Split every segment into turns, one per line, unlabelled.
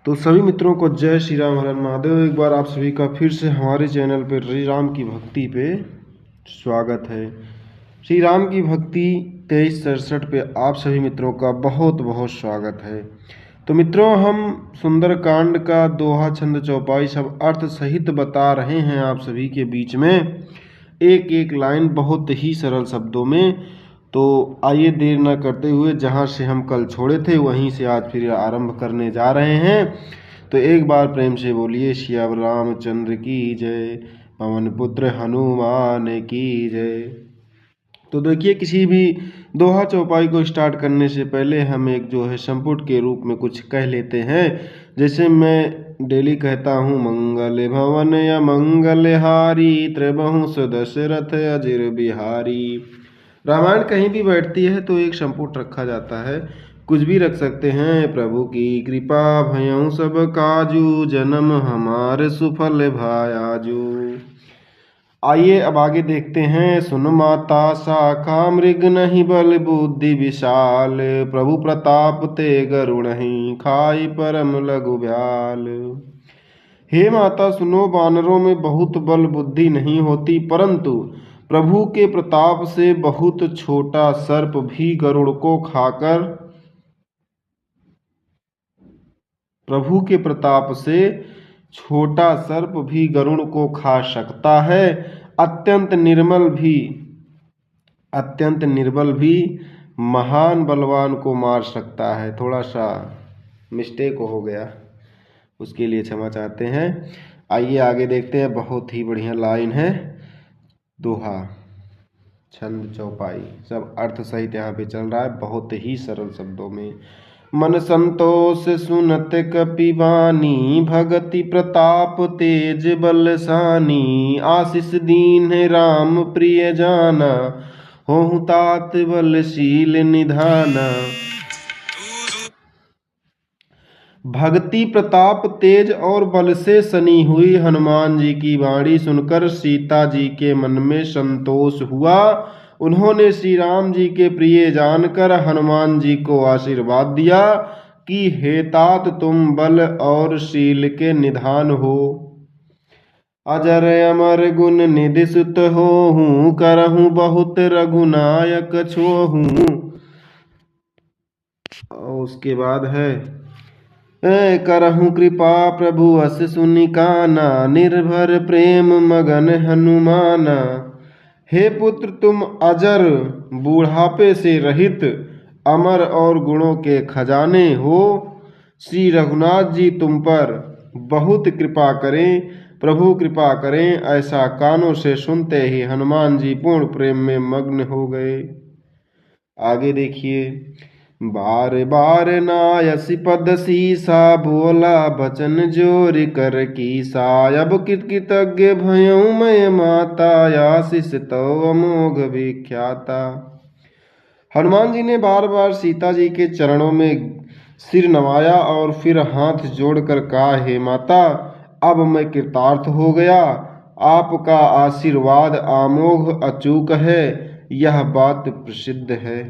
तो सभी मित्रों को जय श्री राम हर हर महादेव। एक बार आप सभी का फिर से हमारे चैनल पे श्री राम की भक्ति पे स्वागत है। श्री राम की भक्ति 2367 पे आप सभी मित्रों का बहुत बहुत स्वागत है। तो मित्रों, हम सुंदरकांड का दोहा छंद चौपाई सब अर्थ सहित बता रहे हैं आप सभी के बीच में, एक एक लाइन बहुत ही सरल शब्दों में। तो आइए देर न करते हुए जहाँ से हम कल छोड़े थे वहीं से आज फिर आरंभ करने जा रहे हैं। तो एक बार प्रेम से बोलिए श्री रामचंद्र की जय, पवन पुत्र हनुमान की जय। तो देखिए, किसी भी दोहा चौपाई को स्टार्ट करने से पहले हम एक जो है संपुट के रूप में कुछ कह लेते हैं। जैसे मैं डेली कहता हूँ, मंगल भवन या मंगल हारी, त्रिबहु दशरथ अजिर बिहारी। रामायण कहीं भी बैठती है तो एक संपुट रखा जाता है, कुछ भी रख सकते हैं। प्रभु की कृपा भयउ सब काजू, जन्म हमारे सुफल भायाजू। आइए अब आगे देखते हैं। सुन माता शाखा मृग नहीं बल बुद्धि विशाल, प्रभु प्रताप ते गरुणहि खाई परम लघु ब्याल। हे माता सुनो, वानरों में बहुत बल बुद्धि नहीं होती, परंतु प्रभु के प्रताप से बहुत छोटा सर्प भी गरुड़ को खाकर, प्रभु के प्रताप से छोटा सर्प भी गरुड़ को खा सकता है। अत्यंत निर्बल भी महान बलवान को मार सकता है। थोड़ा सा मिस्टेक हो गया, उसके लिए क्षमा चाहते हैं। आइए आगे देखते हैं। बहुत ही बढ़िया लाइन है। दोहा छंद चौपाई सब अर्थ सहित यहाँ पे चल रहा है, बहुत ही सरल शब्दों में। मन संतोष सुनत कपिवानी, भगति प्रताप तेज बलसानी, आशीष दीन राम प्रिय जाना, होहु तात बलशील निधाना। भक्ति प्रताप तेज और बल से सनी हुई हनुमान जी की वाणी सुनकर सीता जी के मन में संतोष हुआ। उन्होंने श्री राम जी के प्रिय जानकर हनुमान जी को आशीर्वाद दिया कि हे तात, तुम बल और शील के निधान हो। अजर अमर गुण निधि सुत होहु, करहु बहुत रघुनायक छोहु। उसके बाद है, करहु कृपा प्रभु अस सुनिकाना, निर्भर प्रेम मगन हनुमाना। हे पुत्र, तुम अजर, बूढ़ापे से रहित, अमर और गुणों के खजाने हो। श्री रघुनाथ जी तुम पर बहुत कृपा करें, प्रभु कृपा करें। ऐसा कानों से सुनते ही हनुमान जी पूर्ण प्रेम में मग्न हो गए। आगे देखिए। बार बार नायसी पद सीसा, बोला बचन जोर कर कीसा। अब कृतज्ञ भयउ मैं माता, आशीष तो अमोघ विख्याता। हनुमान जी ने बार बार सीता जी के चरणों में सिर नवाया और फिर हाथ जोड़कर कहा, हे माता, अब मैं कृतार्थ हो गया। आपका आशीर्वाद अमोघ अचूक है, यह बात प्रसिद्ध है।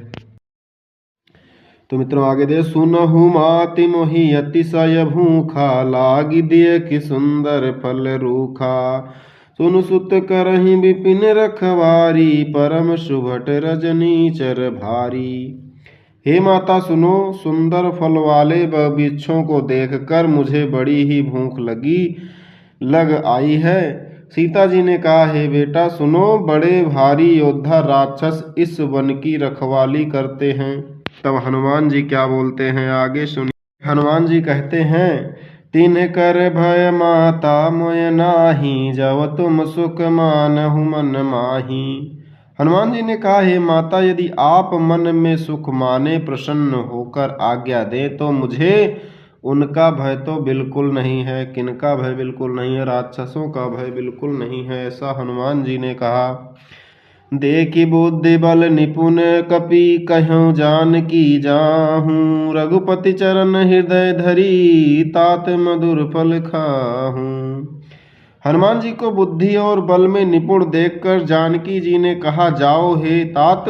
तो मित्रों आगे दे। सुनहु माति मोहि अतिशय भूखा, लागी दिए कि सुंदर फल रूखा। सुन सुत करहि विपिन रखवारी, परम सुभट रजनीचर भारी। हे माता सुनो, सुंदर फल वाले वृक्षों को देखकर मुझे बड़ी ही भूख लग आई है। सीता जी ने कहा, हे बेटा सुनो, बड़े भारी योद्धा राक्षस इस वन की रखवाली करते हैं। तब हनुमान जी क्या बोलते हैं, आगे सुनिए। हनुमान जी कहते हैं, तिन्ह कर भय माता मोय नाही, जब तुम सुख मानहु मन माही। हनुमान जी ने कहा, हे माता, यदि आप मन में सुख माने प्रसन्न होकर आज्ञा दें तो मुझे उनका भय तो बिल्कुल नहीं है। किनका भय बिल्कुल नहीं है? राक्षसों का भय बिल्कुल नहीं है। ऐसा हनुमान जी ने कहा। देखि बुद्धि बल निपुण कपि, कहूँ जान की जाहूँ। रघुपति चरण हृदय धरी, तात मधुर फल खाहूँ। हनुमान जी को बुद्धि और बल में निपुण देखकर जानकी जी ने कहा, जाओ हे तात,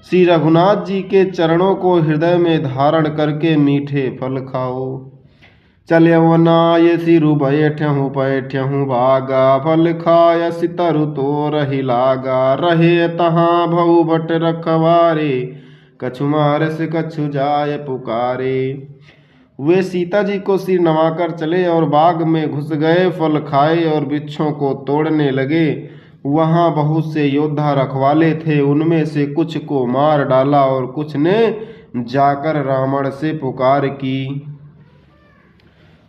श्री रघुनाथ जी के चरणों को हृदय में धारण करके मीठे फल खाओ। चल्यव नाय सिरु बैठ्यहूँ पैठ्यहूँ भागा, फल खाय सितरु तो रही लागा। रहे तहाँ भऊ भट रखवारे, कछु मारस कछु जाय पुकारे। वे सीता जी को सिर नवाकर चले और बाग में घुस गए, फल खाए और वृक्षों को तोड़ने लगे। वहां बहुत से योद्धा रखवाले थे, उनमें से कुछ को मार डाला और कुछ ने जाकर रावण से पुकार की।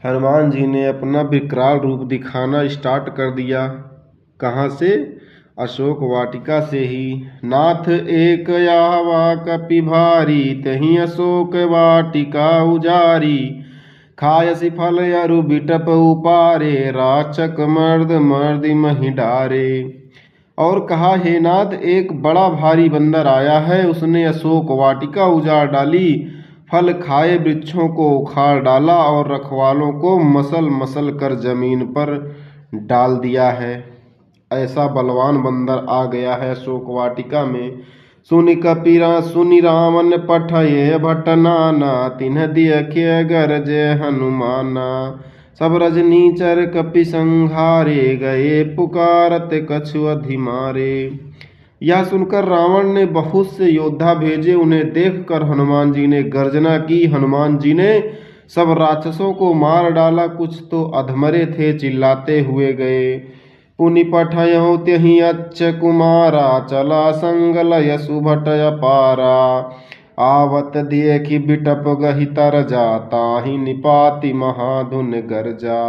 हनुमान जी ने अपना विकराल रूप दिखाना स्टार्ट कर दिया। कहाँ से? अशोक वाटिका से ही। नाथ एक आवा कपि भारी, तहीं अशोक वाटिका उजारी। खायसि फल अरु बिटप उपारे, राचक मर्द मर्द महि डारे। और कहा, हे नाथ, एक बड़ा भारी बंदर आया है, उसने अशोक वाटिका उजाड़ डाली, फल खाए वृक्षों को उखाड़ डाला और रखवालों को मसल मसल कर जमीन पर डाल दिया है। ऐसा बलवान बंदर आ गया है अशोक वाटिका में। सुनि कपीरा सुनि रावण पठये भट नाना, तिन्ह दियखे गरजे हनुमाना। सब रजनीचर कपि संघारे, गए पुकारत कछु अधिमारे। यह सुनकर रावण ने बहुत से योद्धा भेजे, उन्हें देखकर हनुमान जी ने गर्जना की। हनुमान जी ने सब राक्षसों को मार डाला, कुछ तो अधमरे थे, चिल्लाते हुए गए। पुनि पठयहु त्यहि अच्छ कुमारा, चला संगल सुभट अपारा। आवत देखि बिटप गहि तरजा, ताहि निपाति महाधुन गरजा।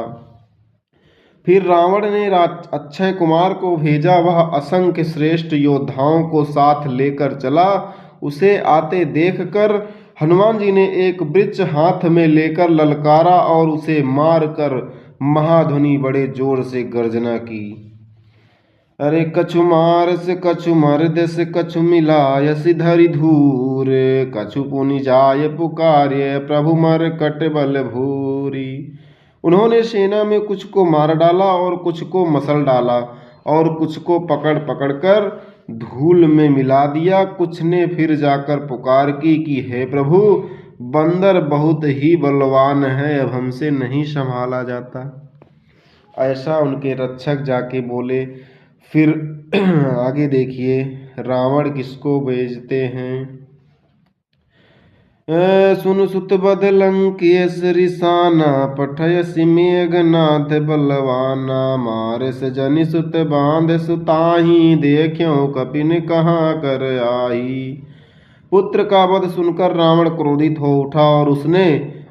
फिर रावण ने अक्षय कुमार को भेजा, वह असंख्य श्रेष्ठ योद्धाओं को साथ लेकर चला। उसे आते देखकर हनुमान जी ने एक वृक्ष हाथ में लेकर ललकारा और उसे मारकर महाध्वनि बड़े जोर से गर्जना की। अरे कछु मारस कछु मर्दस, कछु मिलायस धरि धूर। कछु पुनि जाय पुकार्य, प्रभु मरकट बल भूरी। उन्होंने सेना में कुछ को मार डाला और कुछ को मसल डाला और कुछ को पकड़ पकड़ कर धूल में मिला दिया। कुछ ने फिर जाकर पुकार की कि हे प्रभु, बंदर बहुत ही बलवान है, अब हमसे नहीं संभाला जाता। ऐसा उनके रक्षक जाके बोले। फिर आगे देखिए रावण किसको भेजते हैं। सुन सुत बद लंकेश रिसाना, पठयसि मेघनाथ बलवाना। मारस जनि सुत बांध सुताही, देख्यों कपिन कहाँ कर आही। पुत्र का वध सुनकर रावण क्रोधित हो उठा और उसने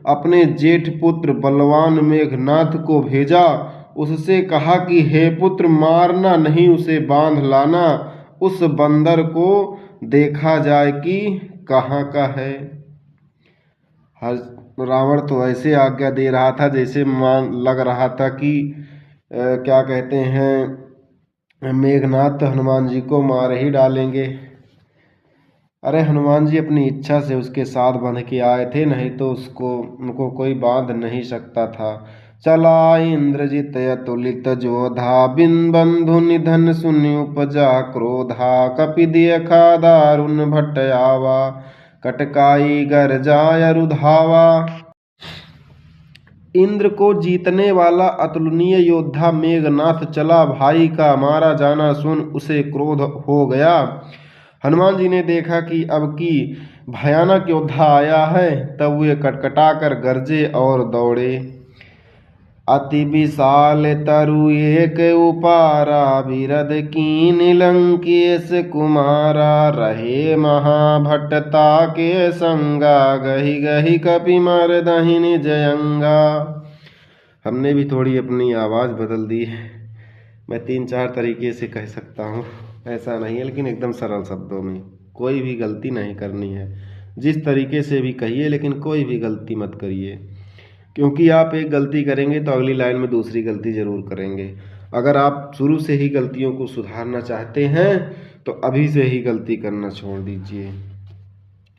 अपने जेठ पुत्र बलवान मेघनाथ को भेजा। उससे कहा कि हे पुत्र, मारना नहीं, उसे बांध लाना। उस बंदर को देखा जाए कि कहाँ का है। रावण तो ऐसे आज्ञा दे रहा था जैसे मान लग रहा था कि क्या कहते हैं, मेघनाथ हनुमान जी को मार ही डालेंगे। अरे हनुमान जी अपनी इच्छा से उसके साथ बंध के आए थे, नहीं तो उनको कोई बांध नहीं सकता था। चला इंद्रजित अतुलित जोधा, बिन बंधु निधन सुनि उपजा क्रोधा। कपि देखा दारुण भट्ट आवा, कटकाई गरजाय रुधावा। इंद्र को जीतने वाला अतुलनीय योद्धा मेघनाथ चला। भाई का मारा जाना सुन उसे क्रोध हो गया। हनुमान जी ने देखा कि अब की भयानक योद्धा आया है, तब वे कटकटा कर गरजे और दौड़े। अति विशाल तरु एक उपारा, बिरद कीन लंकेश कुमारा। रहे महाभट्टता के संगा, गही गही कपि मर्दहि निज अंगा। हमने भी थोड़ी अपनी आवाज़ बदल दी है, मैं 3-4 तरीके से कह सकता हूँ, ऐसा नहीं है, लेकिन एकदम सरल शब्दों में। कोई भी गलती नहीं करनी है, जिस तरीके से भी कहिए, लेकिन कोई भी गलती मत करिए, क्योंकि आप एक गलती करेंगे तो अगली लाइन में दूसरी गलती ज़रूर करेंगे। अगर आप शुरू से ही गलतियों को सुधारना चाहते हैं तो अभी से ही गलती करना छोड़ दीजिए।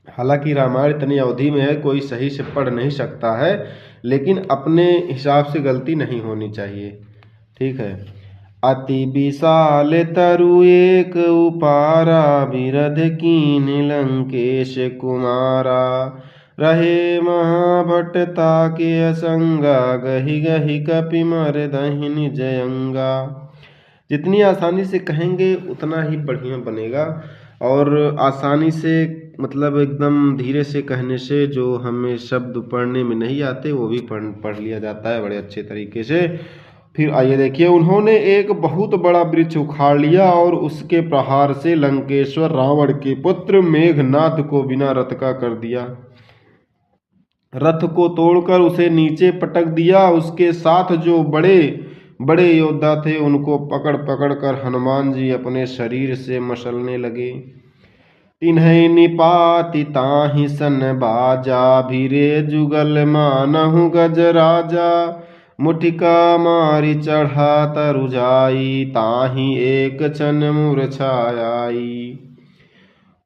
हालांकि रामायण इतनी अवधि में है, कोई सही से पढ़ नहीं सकता है, लेकिन अपने हिसाब से गलती नहीं होनी चाहिए, ठीक है। अति विशाल तरु एक उपारा, बिरध कीन लंकेश कुमारा। रहे महाभट्टता के असंगा, गही गही कपि मर दहि निज अंगा। जितनी आसानी से कहेंगे उतना ही बढ़िया बनेगा, और आसानी से मतलब एकदम धीरे से कहने से जो हमें शब्द पढ़ने में नहीं आते वो भी पढ़ लिया जाता है बड़े अच्छे तरीके से। फिर आइए देखिए, उन्होंने एक बहुत बड़ा वृक्ष उखाड़ लिया और उसके प्रहार से लंकेश्वर रावण के पुत्र मेघनाद को बिना रथ का कर दिया। रथ को तोड़कर उसे नीचे पटक दिया। उसके साथ जो बड़े बड़े योद्धा थे उनको पकड़ पकड़ कर हनुमान जी अपने शरीर से मसलने लगे। तिन्हि निपाति ताहि सन बाजा, भीरे जुगल मानहु गजराजा। मुठिका मारि चढ़ा तरु जाई, ताहि एक क्षण मूर्छाई।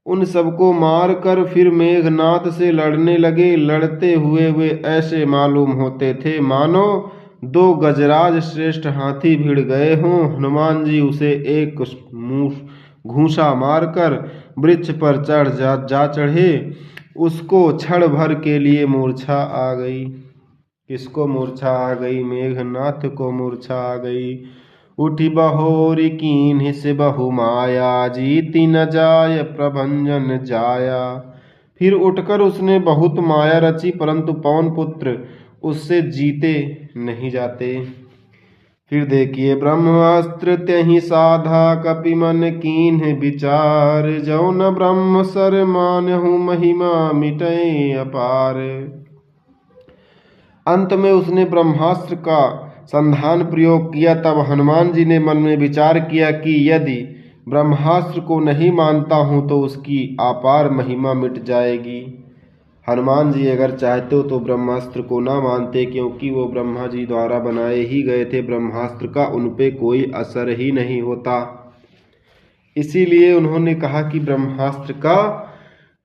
उन सबको मार कर फिर मेघनाद से लड़ने लगे। लड़ते हुए वे ऐसे मालूम होते थे मानो दो गजराज श्रेष्ठ हाथी भिड़ गए हों। हनुमान जी उसे एक घूंसा मारकर वृक्ष पर चढ़ जा चढ़े। उसको क्षण भर के लिए मूर्छा आ गई। किसको मूर्छा आ गई? मेघनाथ को मूर्छा आ गई। उठी बहोरी कीन्हि से बहु माया, जीति न जाय प्रभंजन जाया। फिर उठकर उसने बहुत माया रची, परंतु पवन पुत्र उससे जीते नहीं जाते। फिर देखिए, ब्रह्मास्त्र त्यहि साधा, कपि मन कीन्ह विचार। जौ न ब्रह्म सर मानहु, महिमा मिटै अपार। अंत में उसने ब्रह्मास्त्र का संधान प्रयोग किया। तब हनुमान जी ने मन में विचार किया कि यदि ब्रह्मास्त्र को नहीं मानता हूँ तो उसकी अपार महिमा मिट जाएगी। हनुमान जी अगर चाहते तो ब्रह्मास्त्र को ना मानते, क्योंकि वो ब्रह्मा जी द्वारा बनाए ही गए थे। ब्रह्मास्त्र का उन पे कोई असर ही नहीं होता। इसीलिए उन्होंने कहा कि ब्रह्मास्त्र का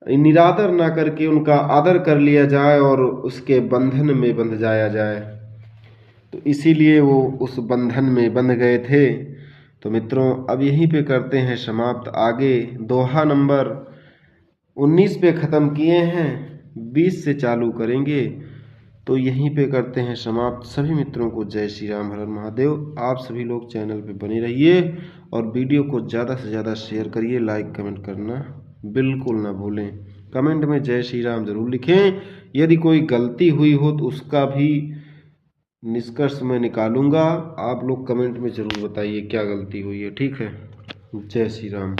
निरादर ना करके उनका आदर कर लिया जाए और उसके बंधन में बंध जाया जाए। तो इसीलिए वो उस बंधन में बंध गए थे। तो मित्रों, अब यहीं पे करते हैं समाप्त। आगे दोहा नंबर 19 पे ख़त्म किए हैं, 20 से चालू करेंगे। तो यहीं पे करते हैं समाप्त। सभी मित्रों को जय श्री राम, हर हर महादेव। आप सभी लोग चैनल पे बने रहिए और वीडियो को ज़्यादा से ज़्यादा शेयर करिए, लाइक कमेंट करना बिल्कुल ना भूलें। कमेंट में जय श्री राम जरूर लिखें। यदि कोई गलती हुई हो तो उसका भी निष्कर्ष मैं निकालूंगा। आप लोग कमेंट में ज़रूर बताइए क्या गलती हुई है। ठीक है, जय श्री राम।